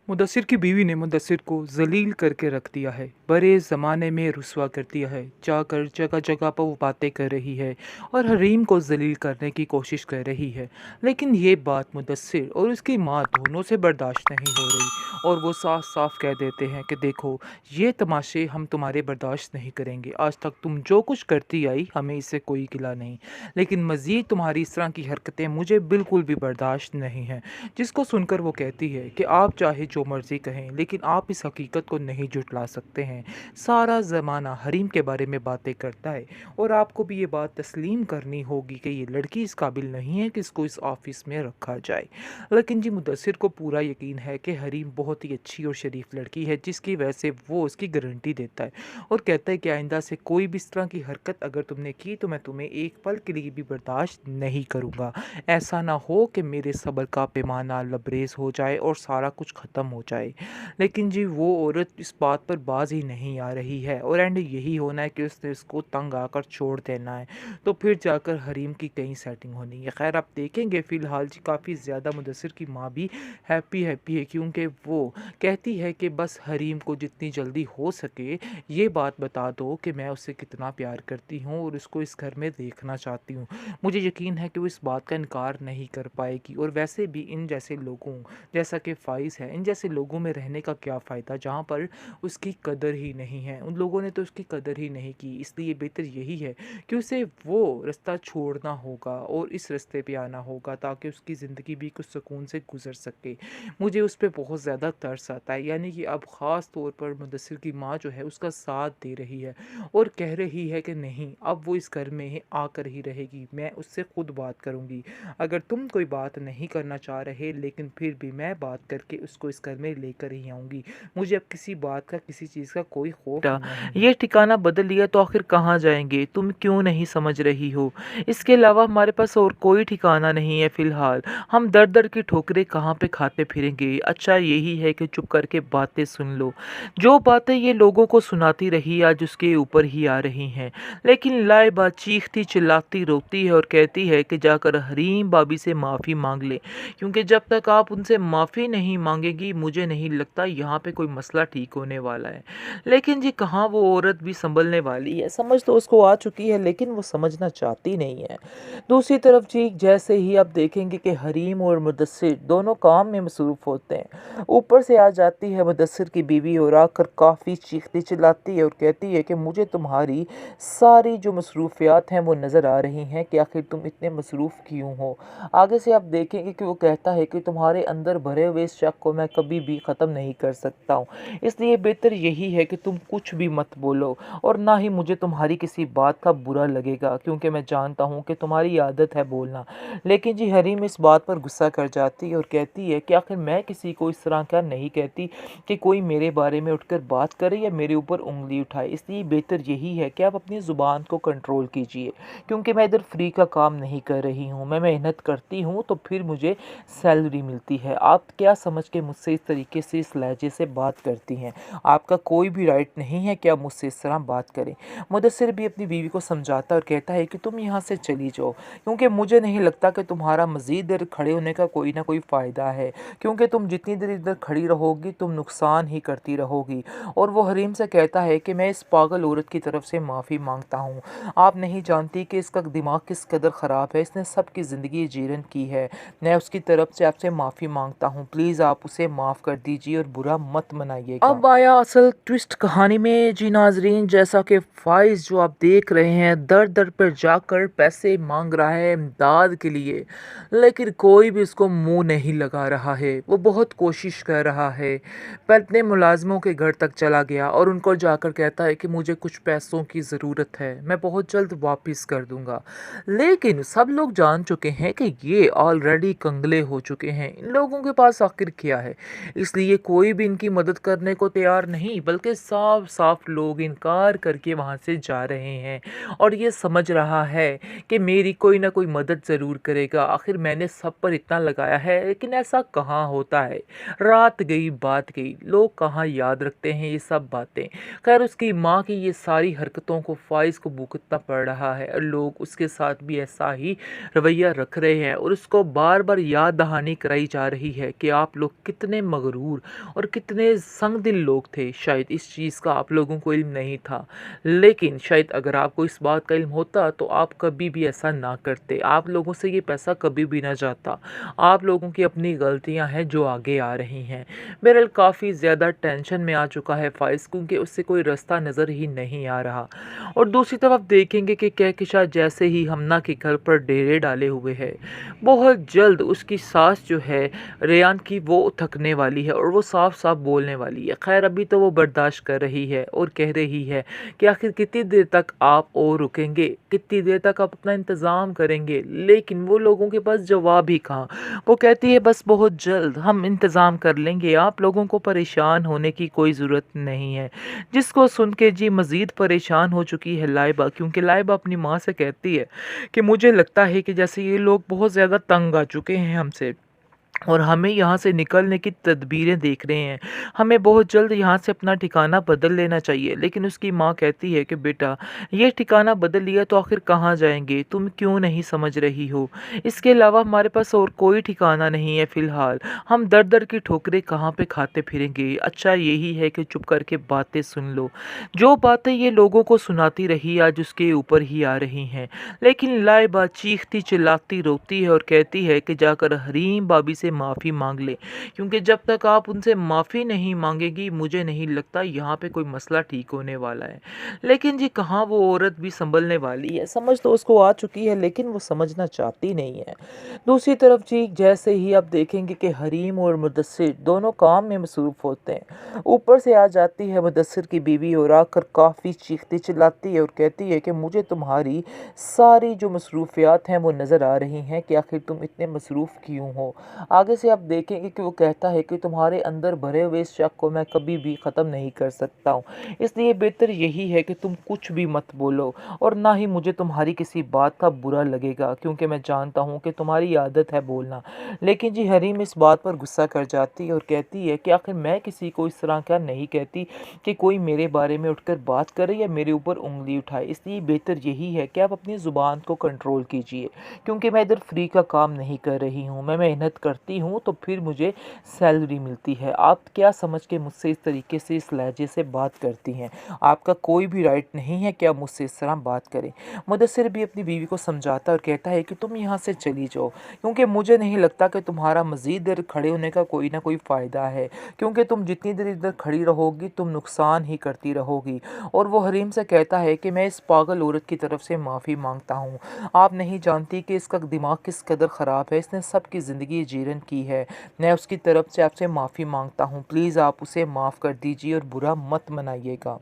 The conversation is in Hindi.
मुदस्सिर की बीवी ने मुदस्सिर को जलील करके रख दिया है, बड़े ज़माने में रुसवा कर दिया है। जाकर जगह जगह पर वो बातें कर रही है और हरीम को जलील करने की कोशिश कर रही है। लेकिन ये बात मुदस्सिर और उसकी माँ दोनों से बर्दाश्त नहीं हो रही और वो साफ साफ कह देते हैं कि देखो, ये तमाशे हम तुम्हारे बर्दाश्त नहीं करेंगे। आज तक तुम जो कुछ करती आई हमें इससे कोई गिला नहीं, लेकिन मज़ीद तुम्हारी इस तरह की हरकतें मुझे बिल्कुल भी बर्दाश्त नहीं हैं। जिसको सुनकर वो कहती है कि आप चाहे जो मर्ज़ी कहें, लेकिन आप इस हकीकत को नहीं जुटला सकते हैं। सारा ज़माना हरीम के बारे में बातें करता है और आपको भी ये बात तस्लीम करनी होगी कि ये लड़की इस काबिल नहीं है कि इसको इस ऑफिस में रखा जाए। लेकिन जी मुदस्सिर को पूरा यकीन है कि हरीम बहुत ही अच्छी और शरीफ लड़की है, जिसकी वजह से वो उसकी गारंटी देता है और कहता है कि आइंदा से कोई भी इस तरह की हरकत अगर तुमने की तो मैं तुम्हें एक पल के लिए भी बर्दाश्त नहीं करूँगा। ऐसा ना हो कि मेरे सब्र का पैमाना लबरेज हो जाए और सारा कुछ ख़त्म हो जाए। लेकिन जी वो औरत इस बात पर बाज ही नहीं आ रही है और एंड यही होना है कि उसने इसको तंग आकर छोड़ देना है। तो फिर जाकर हरीम की कहीं सेटिंग होनी है। खैर आप देखेंगे फ़िलहाल जी काफ़ी ज़्यादा मुदस्सिर की माँ भी हैप्पी हैप्पी है, क्योंकि वो कहती है कि बस हरीम को जितनी जल्दी हो सके ये बात बता दो कि मैं उससे कितना प्यार करती हूँ और उसको इस घर में देखना चाहती हूँ। मुझे यकीन है कि वो इस बात का इनकार नहीं कर पाएगी। और वैसे भी इन जैसे लोगों, जैसा कि फ़ाइज़ है, इन जैसे लोगों में रहने का क्या फ़ायदा जहाँ पर उसकी कदर ही नहीं है। उन लोगों ने तो उसकी कदर ही नहीं की, इसलिए बेहतर यही है कि उसे वो रास्ता छोड़ना होगा और इस रास्ते पे आना होगा ताकि उसकी ज़िंदगी भी कुछ सुकून से गुजर सके। मुझे उस पे बहुत ज़्यादा तरस आता है, यानी कि अब ख़ास तौर पर मुदस्सिर की माँ जो है उसका साथ दे रही है और कह रही है कि नहीं, अब वो इस घर में ही आकर ही रहेगी, मैं उससे खुद बात करूँगी। अगर तुम कोई बात नहीं करना चाह रहे, लेकिन फिर भी मैं बात करके उसको इस घर में लेकर ही आऊँगी। मुझे अब किसी बात का, किसी चीज़ का कोई खौफ नहीं है। ये ठिकाना बदल लिया तो आखिर कहाँ जाएंगे? तुम क्यों नहीं समझ रही हो? इसके अलावा हमारे पास और कोई ठिकाना नहीं है फ़िलहाल। हम दर दर की ठोकरें कहाँ पे खाते फिरेंगे? अच्छा यही है कि चुप करके बातें सुन लो। जो बातें ये लोगों को सुनाती रही आज उसके ऊपर ही आ रही हैं। लेकिन लाइबा चीखती चिल्लाती रोती है और कहती है कि जाकर हरीम भाभी से माफ़ी मांग ले, क्योंकि जब तक आप उनसे माफ़ी नहीं मांगेगी मुझे नहीं लगता यहाँ पे कोई मसला ठीक होने वाला है। लेकिन जी कहाँ वो औरत भी संभलने वाली है, समझ तो उसको आ चुकी है लेकिन वो समझना चाहती नहीं है। दूसरी तरफ जी जैसे ही आप देखेंगे कि हरीम और मुदस्सिर दोनों काम में मसरूफ़ होते हैं, ऊपर से आ जाती है मुदस्सिर की बीवी और आकर काफ़ी चीखती चिल्लाती है और कहती है कि मुझे तुम्हारी सारी जो मसरूफियात हैं वो नज़र आ रही हैं कि आखिर तुम इतने मसरूफ़ क्यों हो। आगे से आप देखेंगे कि वो कहता है कि तुम्हारे अंदर भरे हुए इस शक को मैं कभी भी ख़त्म नहीं कर सकता हूँ, इसलिए बेहतर यही है कि तुम कुछ भी मत बोलो और ना ही मुझे तुम्हारी किसी बात का बुरा लगेगा, क्योंकि मैं जानता हूँ कि तुम्हारी आदत है बोलना। लेकिन जी हरीम इस बात पर गुस्सा कर जाती है और कहती है कि आखिर मैं किसी को इस तरह का नहीं कहती कि कोई मेरे बारे में उठकर बात करे या मेरे ऊपर उंगली उठाए, इसलिए बेहतर यही है कि आप अपनी ज़ुबान को कंट्रोल कीजिए, क्योंकि मैं इधर फ्री का काम नहीं कर रही हूँ, मैं मेहनत करती हूँ तो फिर मुझे सैलरी मिलती है। आप क्या समझ के मुझसे इस तरीके से, इस लहजे से बात करती हैं? आपका कोई भी राइट नहीं है कि आप मुझसे इस तरह बात करें। मुदस्सिर भी अपनी बीवी को समझाता है और कहता है कि तुम यहाँ से चली जाओ, क्योंकि मुझे नहीं लगता कि तुम्हारा मज़ीद देर खड़े होने का कोई ना कोई फ़ायदा है, क्योंकि तुम जितनी देर इधर खड़ी रहोगी तुम नुकसान ही करती रहोगी। और वो हरीम से कहता है कि मैं इस पागल औरत की तरफ से माफ़ी मांगता हूँ। आप नहीं जानती कि इसका दिमाग किस कदर ख़राब है, इसने सबकी ज़िंदगी जीरन की है। मैं उसकी तरफ से आपसे माफ़ी मांगता हूँ, प्लीज़ आप उसे माफ़ कर दीजिए और बुरा मत मनाइएगा। अब आया असल ट्विस्ट कहानी में जी नाजरीन, जैसा कि फ़ाइज़ जो आप देख रहे हैं दर दर पर जाकर पैसे मांग रहा है इमदाद के लिए, लेकिन कोई भी उसको मुंह नहीं लगा रहा है। वो बहुत कोशिश कर रहा है, पर अपने मुलाजमों के घर तक चला गया और उनको जाकर कहता है कि मुझे कुछ पैसों की ज़रूरत है, मैं बहुत जल्द वापस कर दूंगा। लेकिन सब लोग जान चुके हैं कि ये ऑलरेडी कंगले हो चुके हैं, इन लोगों के पास आखिर क्या है, इसलिए कोई भी इनकी मदद करने को तैयार नहीं, बल्कि साफ साफ लोग इनकार करके वहाँ से जा रहे हैं। और ये समझ रहा है कि मेरी कोई ना कोई मदद ज़रूर करेगा, आखिर मैंने सब पर इतना लगाया है। लेकिन ऐसा कहाँ होता है, रात गई बात गई, लोग कहाँ याद रखते हैं ये सब बातें। खैर उसकी माँ की ये सारी हरकतों को फ़ाइज़ को भुगतना पड़ रहा है और लोग उसके साथ भी ऐसा ही रवैया रख रहे हैं और उसको बार बार याद दहानी कराई जा रही है कि आप लोग कितने कितने मगरूर और कितने संगदिल लोग थे। शायद इस चीज़ का आप लोगों को इल्म नहीं था, लेकिन शायद अगर आपको इस बात का इल्म होता तो आप कभी भी ऐसा ना करते। आप लोगों से ये पैसा कभी भी ना जाता। आप लोगों की अपनी गलतियाँ हैं जो आगे आ रही हैं। बहरहाल काफ़ी ज़्यादा टेंशन में आ चुका है फ़ाइज़, क्योंकि उससे कोई रास्ता नज़र ही नहीं आ रहा। और दूसरी तरफ आप देखेंगे कि कहकशां जैसे ही हमना के घर पर डेरे डाले हुए है, बहुत जल्द उसकी सास जो है रेयान की, वो थकने वाली है और वो साफ साफ बोलने वाली है। खैर अभी तो वो बर्दाश्त कर रही है और कह रही है कि आखिर कितनी देर तक आप और रुकेंगे, कितनी देर तक आप अपना इंतज़ाम करेंगे। लेकिन वो लोगों के पास जवाब ही कहाँ। वो कहती है बस बहुत जल्द हम इंतज़ाम कर लेंगे, आप लोगों को परेशान होने की कोई ज़रूरत नहीं है। जिसको सुन के जी मज़ीद परेशान हो चुकी है लाइबा, क्योंकि लाइबा अपनी माँ से कहती है कि मुझे लगता है कि जैसे ये लोग बहुत ज़्यादा तंग आ चुके हैं हमसे और हमें यहाँ से निकलने की तदबीरें देख रहे हैं। हमें बहुत जल्द यहाँ से अपना ठिकाना बदल लेना चाहिए। लेकिन उसकी माँ कहती है कि बेटा, ये ठिकाना बदल लिया तो आखिर कहाँ जाएंगे, तुम क्यों नहीं समझ रही हो। इसके अलावा हमारे पास और कोई ठिकाना नहीं है फ़िलहाल। हम दर दर की ठोकरें कहाँ पे खाते फिरेंगे। अच्छा यही है कि चुप करके बातें सुन लो। जो बातें ये लोगों को सुनाती रही आज उसके ऊपर ही आ रही हैं। लेकिन लाइबा चीखती चिल्लाती रोती है और कहती है कि जाकर हरीम भाभी से माफ़ी मांग ले, क्योंकि जब तक आप उनसे माफ़ी नहीं मांगेगी मुझे नहीं लगता यहाँ पे कोई मसला ठीक होने वाला है। लेकिन जी कहाँ वो औरत भी संभलने वाली है। समझ तो उसको आ चुकी है लेकिन वो समझना चाहती नहीं है। दूसरी तरफ जी जैसे ही आप देखेंगे कि हरीम और मुदस्सिर दोनों काम में मसरूफ़ होते हैं, ऊपर से आ जाती है मुदस्सिर की बीवी और आकर काफ़ी चीखती चिल्लाती है और कहती है कि मुझे तुम्हारी सारी जो मसरूफियात हैं वो नज़र आ रही हैं कि आखिर तुम इतने मसरूफ़ क्यों हो। आगे से आप देखेंगे कि वो कहता है कि तुम्हारे अंदर भरे हुए इस शक को मैं कभी भी ख़त्म नहीं कर सकता हूँ, इसलिए बेहतर यही है कि तुम कुछ भी मत बोलो और ना ही मुझे तुम्हारी किसी बात का बुरा लगेगा, क्योंकि मैं जानता हूँ कि तुम्हारी आदत है बोलना। लेकिन जी हरीम इस बात पर गुस्सा कर जाती है और कहती है कि आखिर मैं किसी को इस तरह का नहीं कहती कि कोई मेरे बारे में उठकर बात करे या मेरे ऊपर उंगली उठाए। इसलिए बेहतर यही है कि आप अपनी ज़ुबान को कंट्रोल कीजिए, क्योंकि मैं इधर फ्री का काम नहीं कर रही हूँ। मैं मेहनत करती हूँ तो फिर मुझे सैलरी मिलती है। आप क्या समझ के मुझसे इस तरीके से, इस लहजे से बात करती हैं। आपका कोई भी राइट नहीं है कि आप मुझसे इस तरह बात करें। मुदस्सिर भी अपनी बीवी को समझाता है और कहता है कि तुम यहाँ से चली जाओ, क्योंकि मुझे नहीं लगता कि तुम्हारा मज़ीद देर खड़े होने का कोई ना कोई फ़ायदा है, क्योंकि तुम जितनी देर इधर खड़ी रहोगी तुम नुकसान ही करती रहोगी। और वो हरीम से कहता है कि मैं इस पागल औरत की तरफ से माफ़ी मांगता हूँ। आप नहीं जानती कि इसका दिमाग किस कदर ख़राब है, इसने सबकी ज़िंदगी जीरन की है। मैं उसकी तरफ से आपसे माफ़ी मांगता हूँ, प्लीज़ आप उसे माफ़ कर दीजिए और बुरा मत मनाइएगा।